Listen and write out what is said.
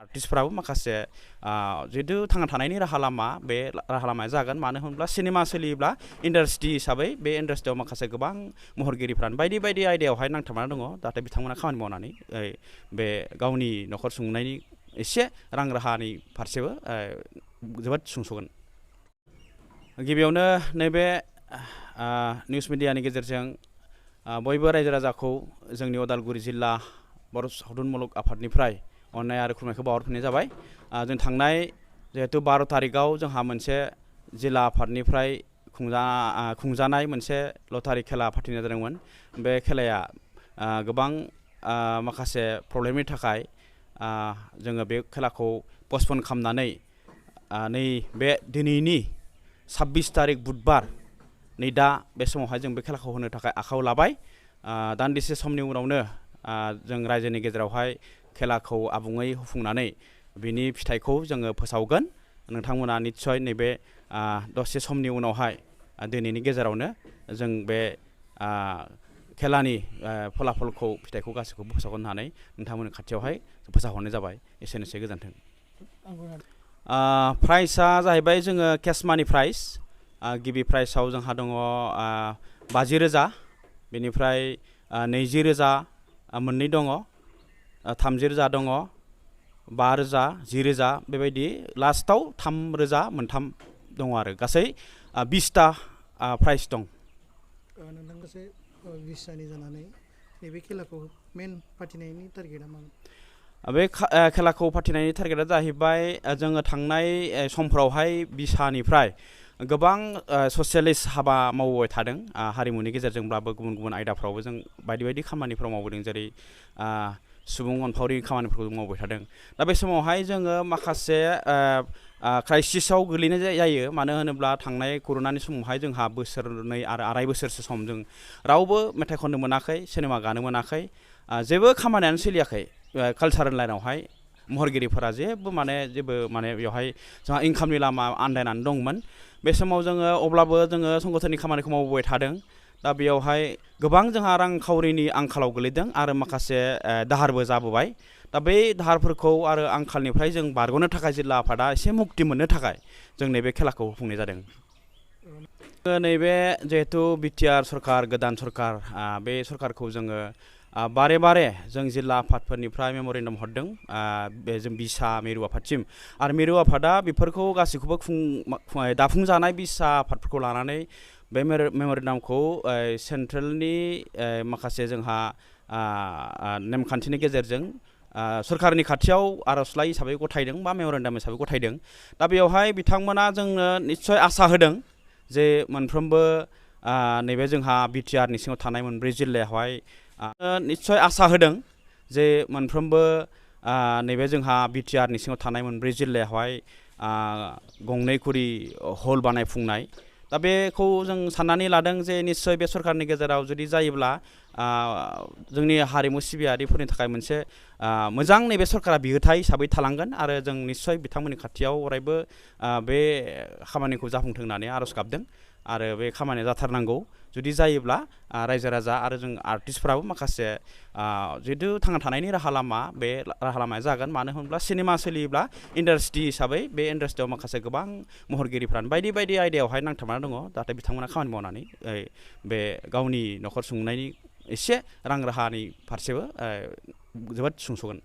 आर्टिस्टफ्राबो माखासे जिहेतु थांना थानायनि राहा लामा बे राहा लामाया जागोन मानो होनब्ला सिनेमा सोलियोब्ला इन्डास्ट्रि हिसाबै बे इन्डास्ट्रियाव माखासे गोबां महरगिरिफ्रानो बायदि बायदि आयदायावहाय नांथाबनानै दङ जाहाथे बिथांमोना खामानि मावनानै बे गावनि न'खर सुंनायनि एसे रां राहानि फारसेबो जोबोद सुंस'गोन। गिबियावनो नैबे निउस मिडियानि गेजेरजों बयबो रायजो राजाखौ जोंनि उदालगुरि जिल्ला बर' सावथुन मुलुग आफादनिफ्राय अननाय आरो खुलुमनायखौ बावहरफिननाय जाबाय। जों थांनाय जिहेतु 12 तारिखआव जोंहा मोनसे जिल्ला आफादनिफ्राय खुंजानाय मोनसे लटारि खेला फाथिनाय जादोंमोन। बे खेलाया गोबां माखासे प्रब्लेमनि थाखाय जोङो बे खेलाखौ पस्टपन खालामनानै नै बे दिनैनि 26 तारिख बुधबार नै दा बे समावहाय जों बे खेलाखौ होनो थाखाय आखायाव लाबाय। दान्दिसे समनि उनावनो जों रायजोनि गेजेरावहाय खेलाखौ आबुङै होफुंनानै बिनि फिथाइखौ जोङो फोसावगोन। नोंथांमोना निस्सय नैबे दसे समनि उनावहाय दिनैनि गेजेरावनो जों बे खेलानि फलाफलखौ फिथाइखौ गासैखौबो फोसावगोन होननानै नोंथांमोननि खाथियावहाय फोसावहरनाय जाबाय। एसेनोसै, गोजोन्थों। प्राइजआ जाहैबाय जोङो केस मानि प्राइज। गिबि प्राइजआव जोंहा दङ 50,000, बेनिफ्राय 20,000 मोननै दङ, 30,000 दङ, 5,000, 10,000 बेबायदि लास्टआव 3,000 मोनथाम दङ आरो गासै 20टा प्राइज दं। नोंथां गासै 20 जानि जानानै नैबे खेलाखौ मेन फाथिनायनि टारगेटआ मामोन? बे खेलाखौ फाथिनायनि टारगेटआ जाहैबाय जोङो थांनाय समफ्रावहाय बिसानिफ्राय गोबां ससियेलिस्ट हाबा मावबोबाय थादों। हारिमुनि गेजेरजोंब्लाबो गुबुन गुबुन आयदाफ्रावबो जों बायदि बायदि खामानिफोर मावबोदों, जेरै सुबुं अनफावरि खामानिफोरखौ मावबाय थादों। दा बे समावहाय जोङो माखासे क्राइसिसाव गोग्लैनाय जायो। मानो होनोब्ला थांनाय कर'नानि समावहाय जोंहा बोसोरनै आरो आराय बोसोरसो सम जों रावबो मेथाइ खननो मोनाखै, सिनेमा गानो मोनाखै, जेबो खामानियानो सोलियाखै। कालसारेल लाइनावहाय महरगिरिफोरा जेबो बेवहाय जोंहा इनकामनि लामा आन्दायनानै दंमोन। बे समाव जोङो अब्लाबो जोङो संगठननि खामानिखौ मावबोबाय थादों। दा बेयावहाय गोबां जोंहा रांखावरिनि आंखालाव गोलैदों आरो माखासे दाहारबो जाबोबाय। दा बै दाहारफोरखौ आरो आंखालनिफ्राय जों बारग'नो थाखाय जिल्ला आफादा एसे मुक्ति मोननो थाखाय जों नैबे खेलाखौ होफुंनाय जादों। नैबे जिहेतु बिटिआर सरकार, गोदान सरकार, बे सरकारखौ जोङो बारे बारे जों जिल्ला आफादफोरनिफ्राय मेम'रेन्डाम हरदों बे जों बिसा मिरु आफादसिम। आरो मिरु आफादा बेफोरखौ गासैखौबो दाफुंजानाय बिसा आफादफोरखौ लानानै बे मेम'रेन्डामखौ सेन्ट्रेलनि माखासे जोंहा नेमखान्थिनि गेजेरजों सरकारनि खाथियाव आर'जलाइ हिसाबै गथायदों बा मेम'रेन्डाम हिसाबै गथायदों। दा बेवहाय बिथांमोना जोंनो निस्सय आसा होदों जे मोनफ्रोमबो नैबे जोंहा बिटिआरनि सिङाव थानाय 4 जिल्लायावहाय निस्सय आसा होदों जे मोनफ्रोमबो नैबे जोंहा बिटिआरनि सिङाव थानाय 4 जिल्लायावहाय 2 खरि हल बानायफुंनाय। दा बेखौ जों साननानै लादों जे निस्सय बे सरकारनि गेजेराव जुदि जायोब्ला जोंनि हारिमु सिबियारिफोरनि थाखाय मोनसे मोजां नैबे सरकारा बिहोथाय हिसाबै थालांगोन आरो जों निस्सय बिथांमोननि खाथियाव अरायबो बे खामानिखौ जाफुंथों होननानै आर'ज गाबदों आरो बे खामानिया जाथारनांगौ। जुदि जायोब्ला रायजो राजा आरो जों आर्टिस्टफ्राबो माखासे जिहेतु थांना थानायनि राहा लामा बे राहा लामाया जागोन। मानो होनब्ला सिनेमा सोलियोब्ला इन्डास्ट्रि हिसाबै बे इन्डास्ट्रियाव माखासे गोबां महरगिरिफ्रानो बायदि बायदि आयदायावहाय नांथाबनानै दङ जाहाथे बिथांमोना खामानि मावनानै बे गावनि न'खर सुंनायनि एसे रां राहानि फारसेबो जोबोद सुंस'गोन।